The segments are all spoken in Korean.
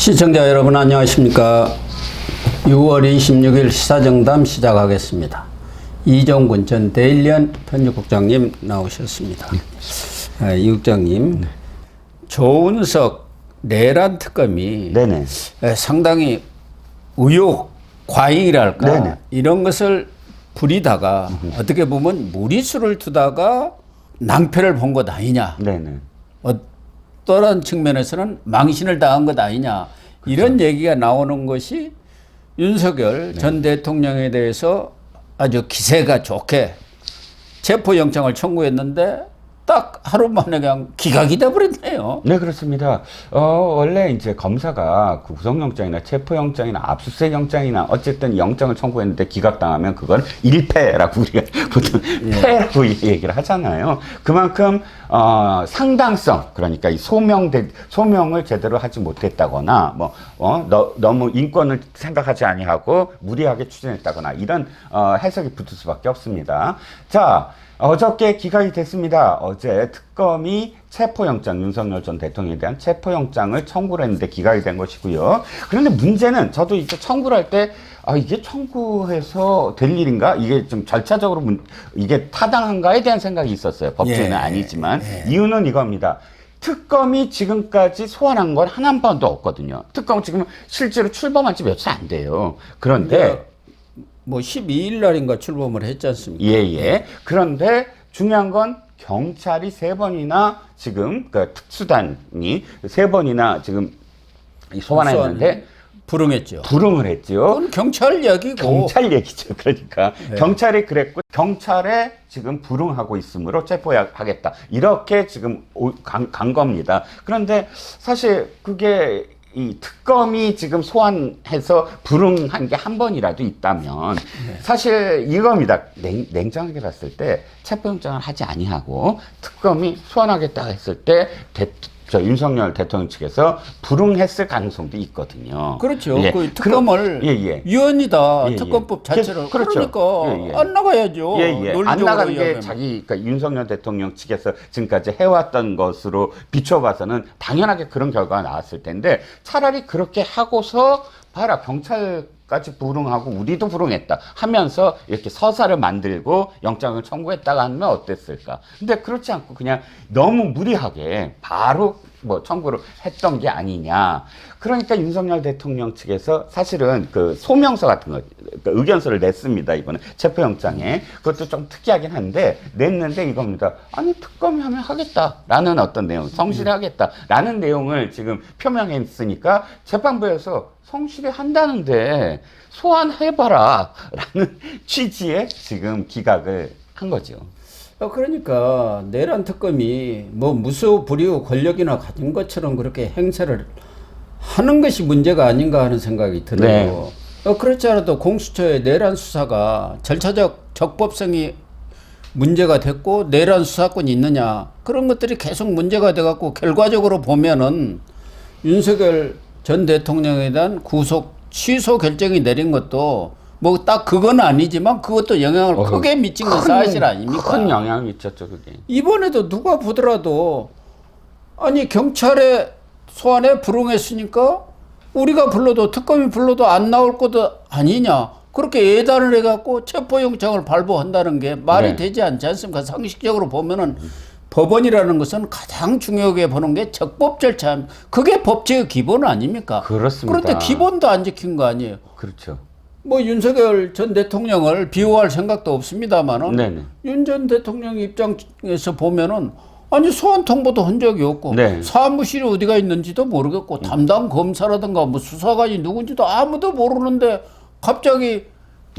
시청자 여러분 안녕하십니까. 6월 26일 시사정담 시작하겠습니다. 이종근 전 대일련 편집국장님 나오셨습니다. 이 국장님, 조은석 내란 특검이 네네. 상당히 의혹 과잉이랄까 네네. 이런 것을 부리다가 어떻게 보면 무리수를 두다가 낭패를 본 것 아니냐. 네네. 어떠한 측면에서는 망신을 당한 것 아니냐. 이런 얘기가 나오는 것이 윤석열 전 대통령에 대해서 아주 기세가 좋게 체포영장을 청구했는데 딱 하루 만에 그냥 기각이 돼버렸네요. 네, 그렇습니다. 원래 이제 검사가 그 구속영장이나 체포영장이나 압수수색영장이나 어쨌든 영장을 청구했는데 기각당하면 그건 일패라고 우리가 보통 패라고 얘기를 하잖아요. 그만큼 상당성, 그러니까 이 소명을 제대로 하지 못했다거나 너무 인권을 생각하지 아니하고 무리하게 추진했다거나 이런 해석이 붙을 수밖에 없습니다. 자, 어저께 기각이 됐습니다. 어제 특검이 체포영장, 윤석열 전 대통령에 대한 체포영장을 청구를 했는데 기각이 된 것이고요. 그런데 문제는 저도 이제 청구를 할 때 이게 청구해서 될 일인가? 이게 좀 절차적으로 이게 타당한가에 대한 생각이 있었어요. 법조인은 아니지만. 이유는 이겁니다. 특검이 지금까지 소환한 건 한 번도 없거든요. 특검은 지금 실제로 출범한 지 며칠 안 돼요. 그런데 뭐 12일 날인가 출범을 했지 않습니까? 예. 그런데 중요한 건 경찰이 3번이나 지금 그 특수단이 3번이나 지금 소환했는데 불응했죠. 불응을 했죠. 그건 경찰 얘기고. 경찰 얘기죠. 그러니까 경찰이 그랬고 경찰에 지금 불응하고 있으므로 체포하겠다. 이렇게 지금 간 겁니다. 그런데 사실 그게 이 특검이 지금 소환해서 불응한 게 한 번이라도 있다면 사실 이겁니다. 냉정하게 봤을 때 체포영장을 하지 아니하고 특검이 소환하겠다 했을 때 윤석열 대통령 측에서 불응했을 가능성도 있거든요. 그렇죠. 그 특검을 위헌이다. 특검법 자체를. 그렇죠. 그러니까 안 나가야죠. 안 나가는 게 그러니까 윤석열 대통령 측에서 지금까지 해왔던 것으로 비춰봐서는 당연하게 그런 결과가 나왔을 텐데 차라리 그렇게 하고서 봐라 경찰까지 불응하고 우리도 불응했다 하면서 이렇게 서사를 만들고 영장을 청구했다가 하면 어땠을까. 근데 그렇지 않고 그냥 너무 무리하게 바로 청구를 했던 게 아니냐. 그러니까 윤석열 대통령 측에서 사실은 그 소명서 같은 거, 그러니까 의견서를 냈습니다. 이번에 체포영장에. 그것도 좀 특이하긴 한데 냈는데 이겁니다. 아니 특검이 하면 하겠다라는 어떤 내용, 성실히 하겠다라는 내용을 지금 표명했으니까 재판부에서 성실히 한다는데 소환해봐라 라는 취지의 지금 기각을 한 거죠. 그러니까 내란 특검이 무소 불이후 권력이나 가진 것처럼 그렇게 행세를 하는 것이 문제가 아닌가 하는 생각이 들어요. 그렇지 않아도 공수처의 내란 수사가 절차적 적법성이 문제가 됐고 내란 수사권이 있느냐 그런 것들이 계속 문제가 돼갖고 결과적으로 보면은 윤석열 전 대통령에 대한 구속 취소 결정이 내린 것도 딱 그건 아니지만 그것도 영향을 크게 미친 건 사실 아닙니까? 큰 영향을 미쳤죠, 그게. 이번에도 누가 보더라도 아니 경찰에 소환에 불응했으니까 우리가 불러도 특검이 불러도 안 나올 것도 아니냐. 그렇게 예단을 해갖고 체포영장을 발부한다는 게 말이 되지 않지 않습니까? 상식적으로 보면은 법원이라는 것은 가장 중요하게 보는 게 적법 절차. 그게 법제의 기본 아닙니까? 그렇습니다. 그런데 기본도 안 지킨 거 아니에요? 그렇죠. 윤석열 전 대통령을 비호할 생각도 없습니다만은 윤 전 대통령 입장에서 보면은 아니 소환 통보도 한 적이 없고 사무실이 어디가 있는지도 모르겠고 담당 검사라든가 수사관이 누군지도 아무도 모르는데 갑자기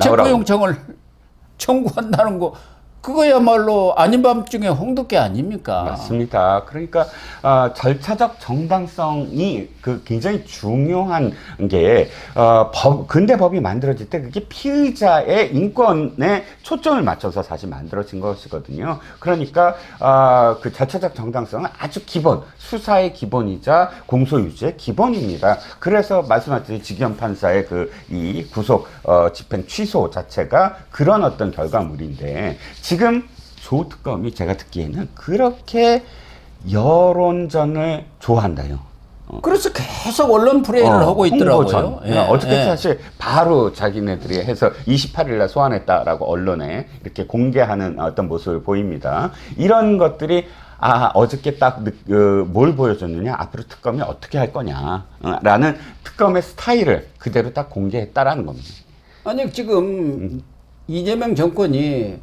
체포영장을 청구한다는 거 그거야말로 아닌 밤중에 홍두깨 아닙니까? 맞습니다. 그러니까 절차적 정당성이 굉장히 중요한 게 근대 법이 만들어질 때 그게 피의자의 인권에 초점을 맞춰서 사실 만들어진 것이거든요. 그러니까 그 절차적 정당성은 아주 기본, 수사의 기본이자 공소유지의 기본입니다. 그래서 말씀하셨듯이 직영 판사의 이 구속 집행 취소 자체가 그런 어떤 결과물인데 지금 조 특검이 제가 듣기에는 그렇게 여론전을 좋아한다요. 그래서 계속 언론 플레이를 하고 있더라고요. 홍보전. 어저께 사실 바로 자기네들이 해서 28일 날 소환했다라고 언론에 이렇게 공개하는 어떤 모습을 보입니다. 이런 것들이 어저께 딱 뭘 보여줬느냐, 앞으로 특검이 어떻게 할 거냐라는 특검의 스타일을 그대로 딱 공개했다라는 겁니다. 아니 지금 이재명 정권이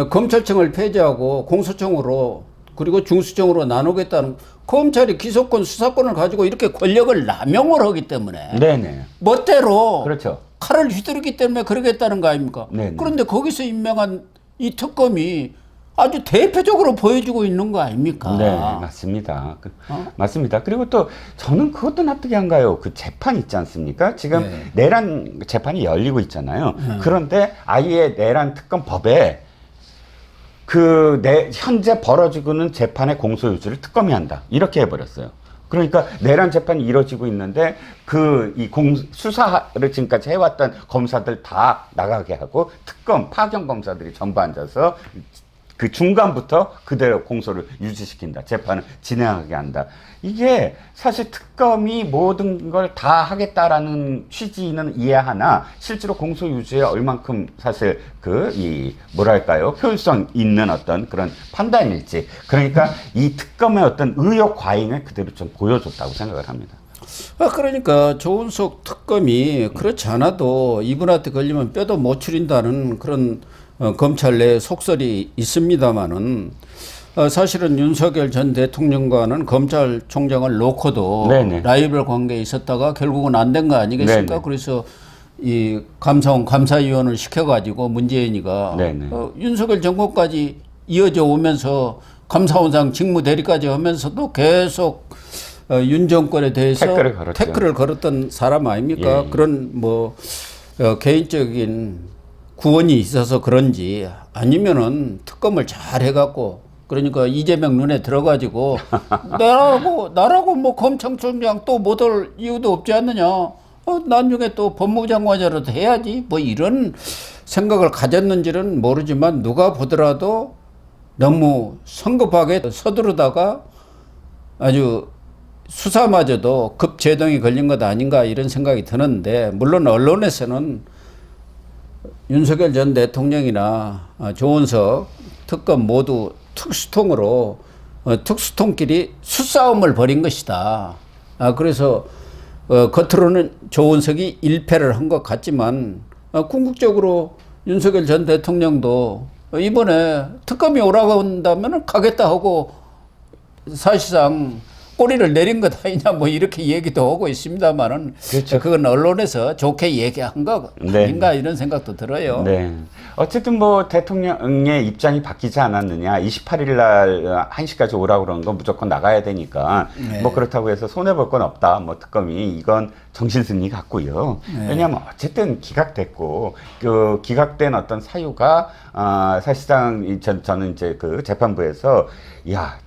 검찰청을 폐지하고 공소청으로 그리고 중수청으로 나누겠다는, 검찰이 기소권 수사권을 가지고 이렇게 권력을 남용을 하기 때문에 네네. 멋대로 그렇죠. 칼을 휘두르기 때문에 그러겠다는 거 아닙니까? 네네. 그런데 거기서 임명한 이 특검이 아주 대표적으로 보여주고 있는 거 아닙니까? 네, 맞습니다. 맞습니다. 그리고 또 저는 그것도 납득이 안 가요. 그 재판 있지 않습니까? 지금 네. 내란 재판이 열리고 있잖아요. 그런데 아예 내란 특검법에 현재 벌어지고 있는 재판의 공소유지를 특검이 한다. 이렇게 해버렸어요. 그러니까 내란 재판이 이루어지고 있는데 수사를 지금까지 해왔던 검사들 다 나가게 하고 특검 파견 검사들이 전부 앉아서 그 중간부터 그대로 공소를 유지시킨다. 재판을 진행하게 한다. 이게 사실 특검이 모든 걸 다 하겠다라는 취지는 이해하나 실제로 공소 유지에 얼만큼 사실 뭐랄까요, 효율성 있는 어떤 그런 판단일지, 그러니까 이 특검의 어떤 의혹 과잉을 그대로 좀 보여줬다고 생각을 합니다. 그러니까 조은석 특검이 그렇지 않아도 이분한테 걸리면 뼈도 못 추린다는 그런 검찰 내 속설이 있습니다만은 사실은 윤석열 전 대통령과는 검찰총장을 놓고도 네네. 라이벌 관계에 있었다가 결국은 안 된 거 아니겠습니까? 네네. 그래서 이 감사원 감사위원을 시켜가지고 문재인이가 윤석열 정권까지 이어져 오면서 감사원장 직무대리까지 하면서도 계속 윤 정권에 대해서 태클을 걸었던 사람 아닙니까? 예. 그런 개인적인 구원이 있어서 그런지, 아니면은 특검을 잘 해갖고, 그러니까 이재명 눈에 들어가지고 나라고 뭐 검찰총장 또 못할 이유도 없지 않느냐, 나중에 또 법무장관이라도 해야지, 뭐 이런 생각을 가졌는지는 모르지만 누가 보더라도 너무 성급하게 서두르다가 아주 수사마저도 급제동이 걸린 것 아닌가 이런 생각이 드는데, 물론 언론에서는 윤석열 전 대통령이나 조은석 특검 모두 특수통으로 특수통끼리 수싸움을 벌인 것이다. 그래서 겉으로는 조은석이 일패를 한 것 같지만 궁극적으로 윤석열 전 대통령도 이번에 특검이 오라고 한다면 가겠다 하고 사실상 꼬리를 내린 것 아니냐 뭐 이렇게 얘기도 하고 있습니다만은, 그렇죠. 그건 언론에서 좋게 얘기한 거 아닌가 이런 생각도 들어요. 네. 어쨌든 뭐 대통령의 입장이 바뀌지 않았느냐, 28일 날 1시까지 오라고 그러는 건 무조건 나가야 되니까 뭐 그렇다고 해서 손해볼 건 없다. 뭐 특검이 이건 정신승리 같고요. 왜냐하면 어쨌든 기각됐고 그 기각된 어떤 사유가 사실상 저는 이제 그 재판부에서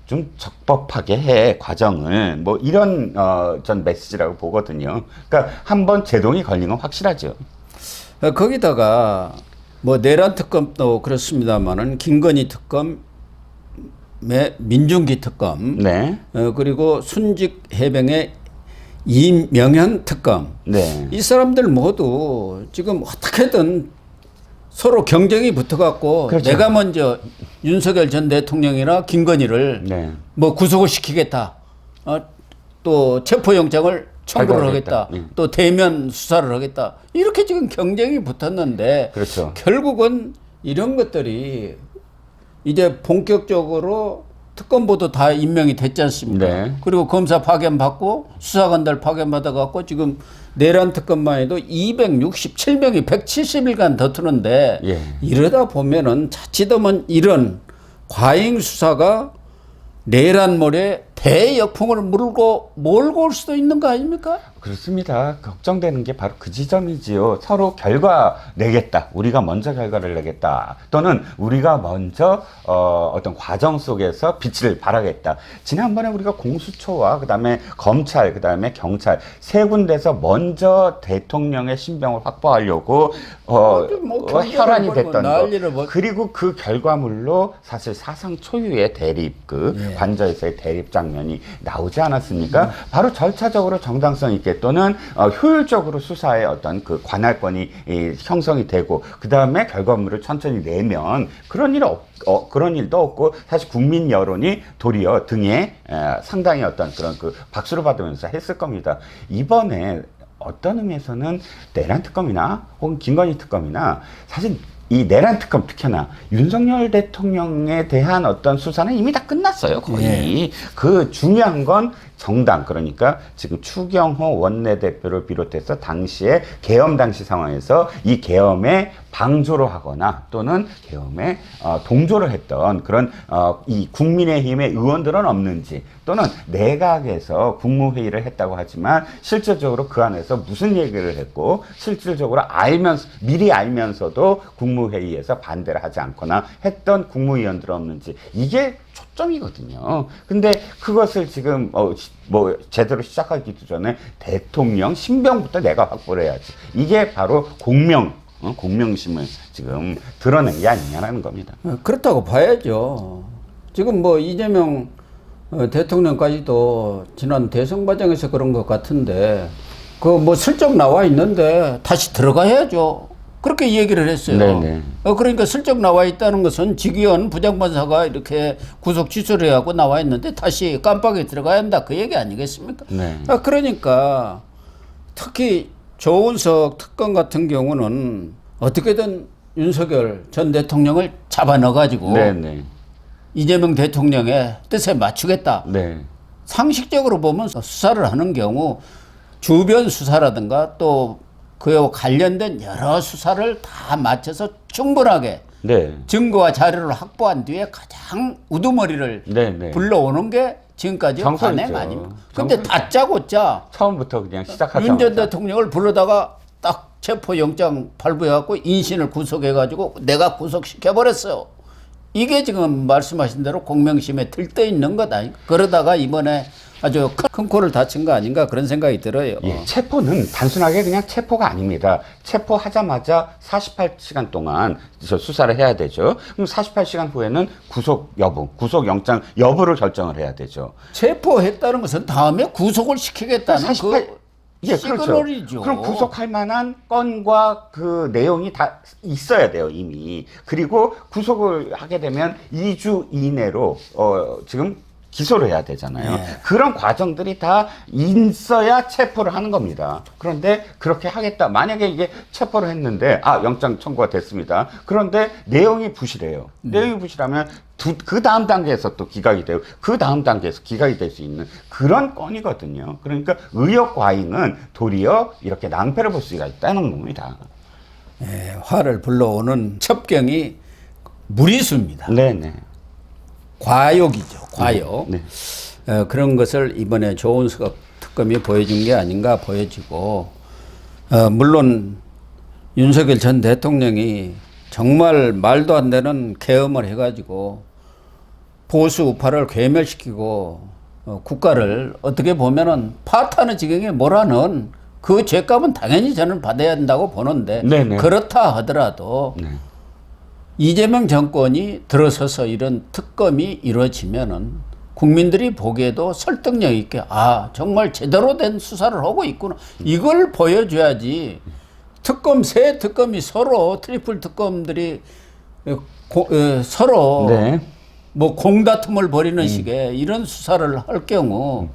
좀 적법하게 해 과정을, 뭐 이런 전 메시지라고 보거든요. 그러니까 한번 제동이 걸린 건 확실하죠. 거기다가 뭐 내란 특검도 그렇습니다만은 김건희 특검, 민중기 특검, 그리고 순직 해병의 이명현 특검, 이 사람들 모두 지금 어떻게든 서로 경쟁이 붙어갖고, 그렇죠. 내가 먼저 윤석열 전 대통령이나 김건희를 뭐 구속을 시키겠다, 또 체포영장을 청구를 하겠다, 또 대면 수사를 하겠다, 이렇게 지금 경쟁이 붙었는데, 그렇죠. 결국은 이런 것들이 이제 본격적으로 특검보도 다 임명이 됐지 않습니까? 그리고 검사 파견받고 수사관들 파견받아갖고 지금 내란 특검만 해도 267명이 170일간 더투는데, 이러다 보면은 자칫하면 이런 과잉 수사가 내란몰에 대역풍을 몰고 올 수도 있는 거 아닙니까? 그렇습니다. 걱정되는 게 바로 그 지점이지요. 서로 결과 내겠다, 우리가 먼저 결과를 내겠다, 또는 우리가 먼저 어떤 과정 속에서 빛을 발하겠다. 지난번에 우리가 공수처와 그다음에 검찰, 그다음에 경찰 세 군데서 먼저 대통령의 신병을 확보하려고 혈안이 됐던 거, 그리고 그 결과물로 사실 사상 초유의 대립, 관저에서의 대립 장면, 장면이 나오지 않았습니까? 바로 절차적으로 정당성 있게 또는 효율적으로 수사의 어떤 그 관할권이 형성이 되고 그 다음에 결과물을 천천히 내면 그런 일도 없고 사실 국민 여론이 도리어 등에 상당히 어떤 그런 그 박수를 받으면서 했을 겁니다. 이번에 어떤 의미에서는 내란 특검이나 혹은 김건희 특검이나 사실 이 내란 특검 특히나 윤석열 대통령에 대한 어떤 수사는 이미 다 끝났어요, 거의. 그 중요한 건 정당, 그러니까 지금 추경호 원내대표를 비롯해서 당시에 계엄 당시 상황에서 이 계엄에 방조를 하거나 또는 계엄에 동조를 했던 그런 이 국민의힘의 의원들은 없는지, 또는 내각에서 국무회의를 했다고 하지만 실질적으로 그 안에서 무슨 얘기를 했고 실질적으로 미리 알면서도 국무회의에서 반대를 하지 않거나 했던 국무위원들은 없는지, 이게 초점이거든요. 근데 그것을 지금 제대로 시작하기도 전에 대통령 신병부터 내가 확보를 해야지. 이게 바로 공명심을 지금 드러낸 게 아니냐라는 겁니다. 그렇다고 봐야죠. 지금 뭐 이재명 대통령까지도 지난 대선 과정에서 그런 것 같은데 그 뭐 슬쩍 나와 있는데 다시 들어가야죠. 그렇게 얘기를 했어요. 네네. 그러니까 슬쩍 나와 있다는 것은 직위원 부장판사가 이렇게 구속 취소를 하고 나와 있는데 다시 깜빡이 들어가야 한다, 그 얘기 아니겠습니까? 네. 그러니까 특히 조은석 특검 같은 경우는 어떻게든 윤석열 전 대통령을 잡아 넣어가지고 네네. 이재명 대통령의 뜻에 맞추겠다. 네. 상식적으로 보면 수사를 하는 경우 주변 수사라든가 또 그와 관련된 여러 수사를 다 맞춰서 충분하게 네. 증거와 자료를 확보한 뒤에 가장 우두머리를 네네. 불러오는 게 지금까지 정설이죠. 관행 아닙니까? 근데 다짜고짜 처음부터 그냥 시작하자마자 윤 전 대통령을 불러다가 딱 체포영장 발부해갖고 인신을 구속해가지고 내가 구속시켜버렸어요. 이게 지금 말씀하신 대로 공명심에 들떠있는 것 아닙니까? 그러다가 이번에 아주 큰 코를 다친 거 아닌가 그런 생각이 들어요. 예, 체포는 단순하게 그냥 체포가 아닙니다. 체포하자마자 48시간 동안 수사를 해야 되죠. 그럼 48시간 후에는 구속영장 여부를 결정을 해야 되죠. 체포했다는 것은 다음에 구속을 시키겠다는 48 그 예, 그렇죠. 시그널이죠. 그럼 구속할 만한 건과 그 내용이 다 있어야 돼요, 이미. 그리고 구속을 하게 되면 2주 이내로 지금 기소를 해야 되잖아요. 네. 그런 과정들이 다 있어야 체포를 하는 겁니다. 그런데 그렇게 하겠다. 만약에 이게 체포를 했는데 영장 청구가 됐습니다. 그런데 내용이 부실해요. 내용이 부실하면 그 다음 단계에서 또 기각이 되고 그 다음 단계에서 기각이 될 수 있는 그런 건이거든요. 그러니까 의혹 과잉은 도리어 이렇게 낭패를 볼 수가 있다는 겁니다. 화를 불러오는 첩경이 무리수입니다. 네네. 과욕이죠. 과욕. 네. 그런 것을 이번에 조은석 특검이 보여준 게 아닌가 보여지고, 물론 윤석열 전 대통령이 정말 말도 안 되는 계엄을 해가지고 보수 우파를 괴멸시키고 국가를 어떻게 보면은 파탄의 지경에 몰아넣은 그 죄값은 당연히 저는 받아야 한다고 보는데, 네네. 그렇다 하더라도 네. 이재명 정권이 들어서서 이런 특검이 이루어지면은 국민들이 보기에도 설득력 있게 정말 제대로 된 수사를 하고 있구나, 이걸 보여줘야지. 새 특검이 서로 트리플 특검들이 서로 네. 뭐 공다툼을 벌이는 식의 이런 수사를 할 경우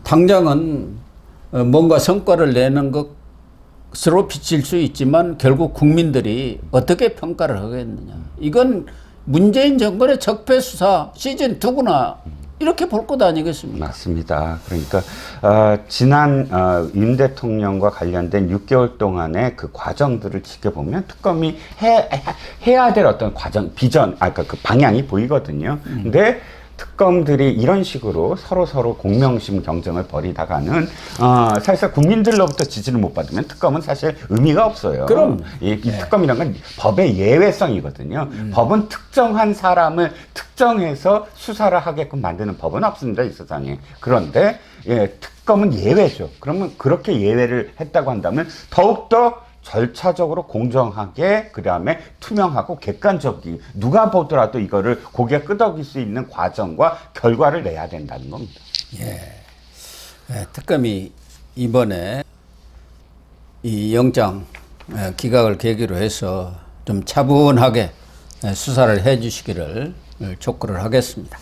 당장은 뭔가 성과를 내는 것으로 비칠 수 있지만 결국 국민들이 어떻게 평가를 하겠느냐. 이건 문재인 정권의 적폐 수사 시즌2구나 이렇게 볼 것 아니겠습니까? 맞습니다. 그러니까 지난 윤 대통령과 관련된 6개월 동안의 그 과정들을 지켜보면 특검이 해야 될 어떤 과정, 그러니까 그 방향이 보이거든요. 근데 특검들이 이런 식으로 서로 공명심 경쟁을 벌이다가는 사실상 국민들로부터 지지를 못 받으면 특검은 사실 의미가 없어요. 그럼 이 특검이란 건 법의 예외성이거든요. 법은 특정한 사람을 특정해서 수사를 하게끔 만드는 법은 없습니다, 이 세상에. 그런데 특검은 예외죠. 그러면 그렇게 예외를 했다고 한다면 더욱더 절차적으로 공정하게 그다음에 투명하고 객관적인 누가 보더라도 이거를 고개 끄덕일 수 있는 과정과 결과를 내야 된다는 겁니다. 특검이 이번에 이 영장 기각을 계기로 해서 좀 차분하게 수사를 해 주시기를 촉구를 하겠습니다.